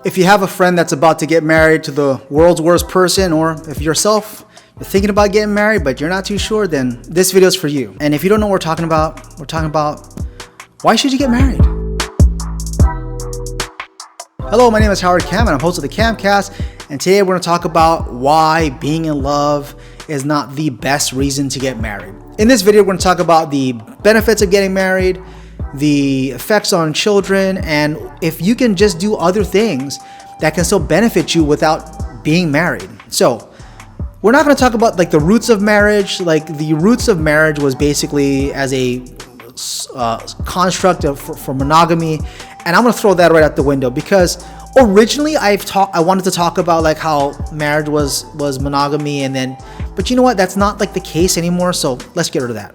If you have a friend that's about to get married to the world's worst person, or if you're thinking about getting married but you're not too sure, then this video is for you. And if you don't know what we're talking about why should you get married? Hello, my name is Howard Cam and I'm host of the Camcast, and today we're going to talk about why being in love is not the best reason to get married. In this video, we're going to talk about the benefits of getting married, the effects on children, and if you can just do other things that can still benefit you without being married. So we're not going to talk about like the roots of marriage. Like the roots of marriage was basically as a construct for monogamy, and I'm going to throw that right out the window because originally I wanted to talk about like how marriage was monogamy, but you know what, that's not like the case anymore, so let's get rid of that.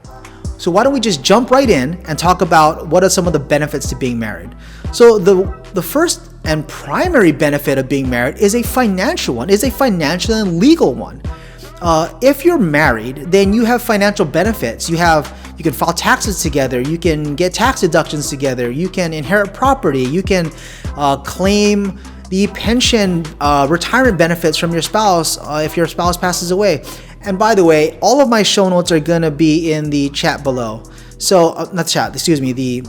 So why don't we just jump right in and talk about what are some of the benefits to being married. So the first and primary benefit of being married is a financial one, is a financial and legal one. If you're married, then you have financial benefits. You can file taxes together, you can get tax deductions together, you can inherit property, you can claim the pension, retirement benefits from your spouse if your spouse passes away. And by the way, all of my show notes are gonna be in the chat below. So, the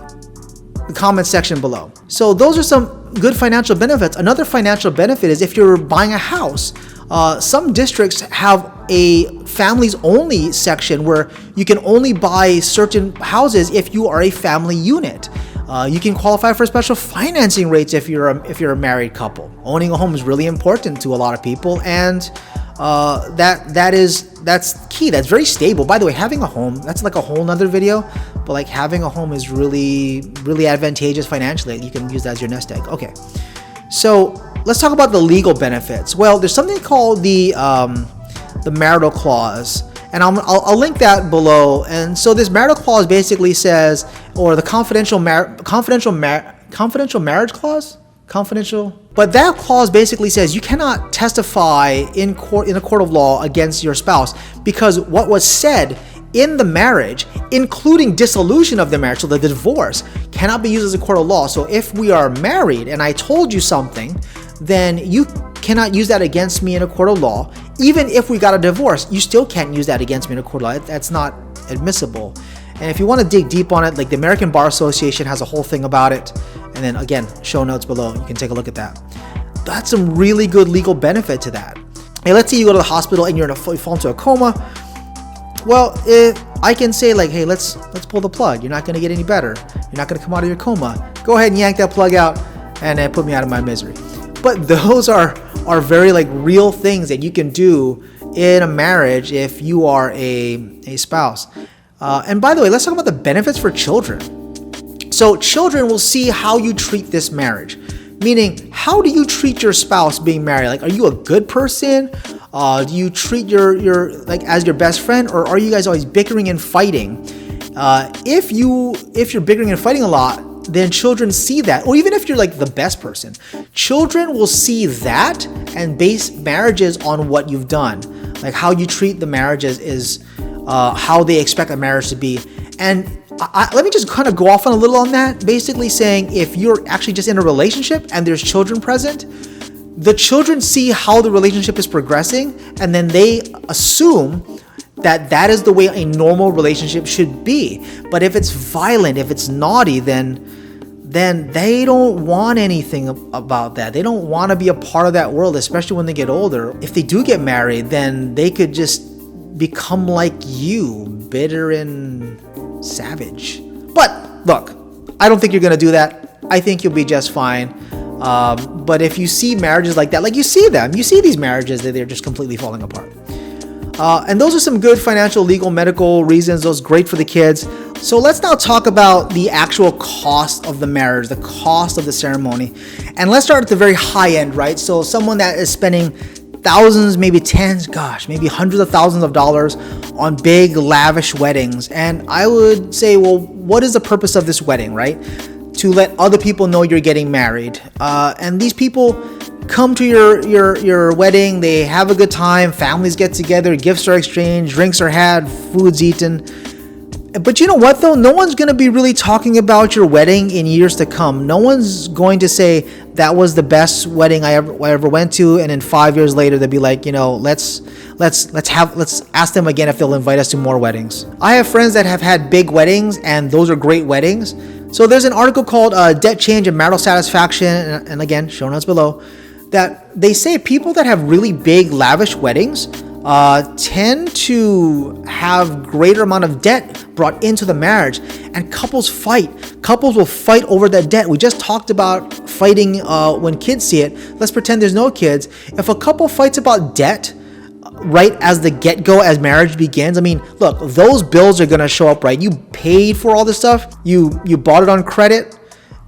comment section below. So those are some good financial benefits. Another financial benefit is if you're buying a house. Some districts have a families only section where you can only buy certain houses if you are a family unit. You can qualify for special financing rates if you're a married couple. Owning a home is really important to a lot of people, and that's key. That's very stable. By the way, having a home, that's like a whole nother video, but like having a home is really, really advantageous financially. You can use that as your nest egg. Okay, so let's talk about the legal benefits. Well, there's something called the marital clause, and I'll link that below. And so this marital clause basically says, or the confidential marriage clause. But that clause basically says you cannot testify in a court of law against your spouse because what was said in the marriage, including dissolution of the marriage, so the divorce, cannot be used as a court of law. So if we are married and I told you something, then you cannot use that against me in a court of law. Even if we got a divorce, you still can't use that against me in a court of law. That's not admissible. And if you want to dig deep on it, like the American Bar Association has a whole thing about it. And then again, show notes below, you can take a look at that. That's some really good legal benefit to that. Hey, let's say you go to the hospital and you fall into a coma. Well, if I can say like, hey, let's pull the plug. You're not going to get any better. You're not going to come out of your coma. Go ahead and yank that plug out and then put me out of my misery. But those are very like real things that you can do in a marriage if you are a spouse. And by the way, let's talk about the benefits for children. So children will see how you treat this marriage. Meaning, how do you treat your spouse being married? Like, are you a good person? Do you treat your like as your best friend, or are you guys always bickering and fighting? If you're bickering and fighting a lot, then children see that. Or even if you're like the best person, children will see that and base marriages on what you've done. Like how you treat the marriages is how they expect a marriage to be. And let me just kind of go off on a little on that, basically saying if you're actually just in a relationship and there's children present, the children see how the relationship is progressing, and then they assume that is the way a normal relationship should be. But if it's violent, if it's naughty, then they don't want anything about that. They don't want to be a part of that world, especially when they get older. If they do get married, then they could just become like you, bitter and savage. But look, I don't think you're gonna do that. I think you'll be just fine. But if you see marriages like that, like you see these marriages that they're just completely falling apart. And those are some good financial, legal, medical reasons. Those are great for the kids. So let's now talk about the actual cost of the marriage, the cost of the ceremony. And let's start at the very high end, right? So someone that is spending thousands, maybe tens, maybe hundreds of thousands of dollars on big, lavish weddings. And I would say, well, what is the purpose of this wedding, right? To let other people know you're getting married. And these people come to your wedding, they have a good time, families get together, gifts are exchanged, drinks are had, food's eaten. But you know what though? No one's going to be really talking about your wedding in years to come. No one's going to say that was the best wedding I ever went to, and then 5 years later they'll be like, let's ask them again if they'll invite us to more weddings. I have friends that have had big weddings, and those are great weddings. So there's an article called Debt Change and Marital Satisfaction, and again, show notes below, that they say people that have really big, lavish weddings tend to have greater amount of debt brought into the marriage, and couples will fight over that debt. We just talked about fighting when kids see it. Let's pretend there's no kids. If a couple fights about debt right as the get-go, as marriage begins, I mean, look, those bills are gonna show up, right? You paid for all this stuff, you bought it on credit,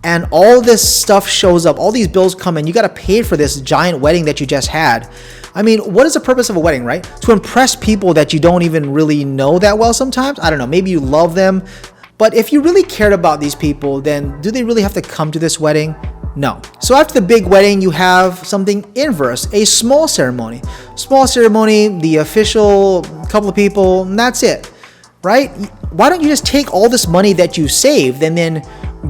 and all this stuff shows up, all these bills come in, you gotta pay for this giant wedding that you just had. I mean, what is the purpose of a wedding, right? To impress people that you don't even really know that well sometimes. I don't know, maybe you love them, but if you really cared about these people, then do they really have to come to this wedding? No. So after the big wedding, you have something inverse, a small ceremony. Small ceremony, the official couple of people, and that's it, right? Why don't you just take all this money that you saved and then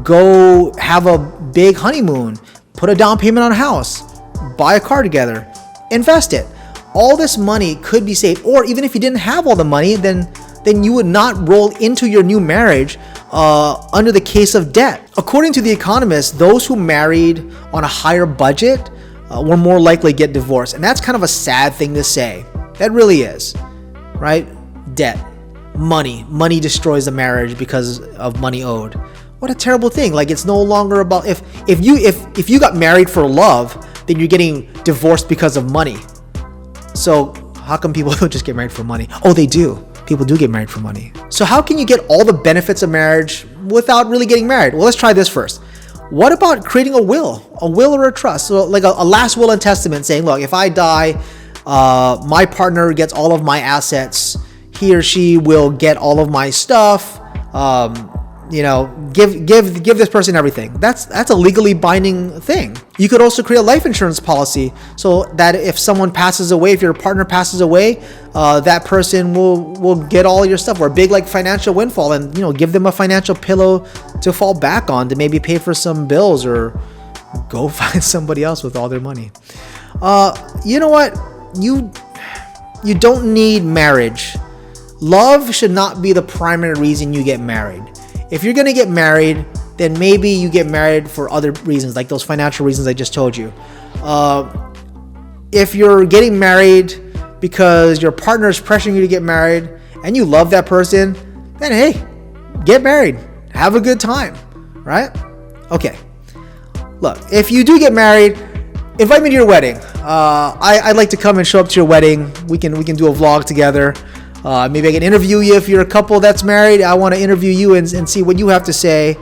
go have a big honeymoon, put a down payment on a house, buy a car together, invest it. All this money could be saved. Or even if you didn't have all the money, then you would not roll into your new marriage under the case of debt. According to The Economist, those who married on a higher budget were more likely to get divorced. And that's kind of a sad thing to say. That really is, right? Debt, money destroys the marriage because of money owed. What a terrible thing. Like, it's no longer about if you got married for love, then you're getting divorced because of money. So how come people don't just get married for money? Oh, they do. People do get married for money. So how can you get all the benefits of marriage without really getting married? Well, let's try this first. What about creating a will or a trust? So like a last will and testament saying, look, if I die, my partner gets all of my assets. He or she will get all of my stuff. Give this person everything. That's a legally binding thing. You could also create a life insurance policy so that if someone passes away, if your partner passes away, that person will get all your stuff, or a big like financial windfall, and give them a financial pillow to fall back on to maybe pay for some bills or go find somebody else with all their money. You know what? You don't need marriage. Love should not be the primary reason you get married. If you're going to get married, then maybe you get married for other reasons, like those financial reasons I just told you. If you're getting married because your partner is pressuring you to get married and you love that person, then hey, get married. Have a good time, right? Okay. Look, if you do get married, invite me to your wedding. I'd like to come and show up to your wedding. We can do a vlog together. Maybe I can interview you if you're a couple that's married. I want to interview you and see what you have to say.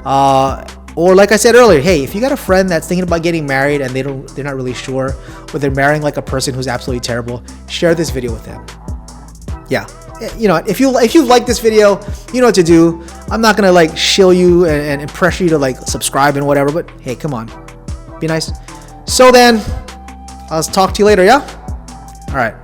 Or like I said earlier, hey, if you got a friend that's thinking about getting married and they're not really sure, or they're marrying like a person who's absolutely terrible, share this video with them. Yeah, if you like this video, you know what to do. I'm not gonna like shill you and pressure you to like subscribe and whatever, but hey, come on, be nice. So then, I'll talk to you later. Yeah. All right.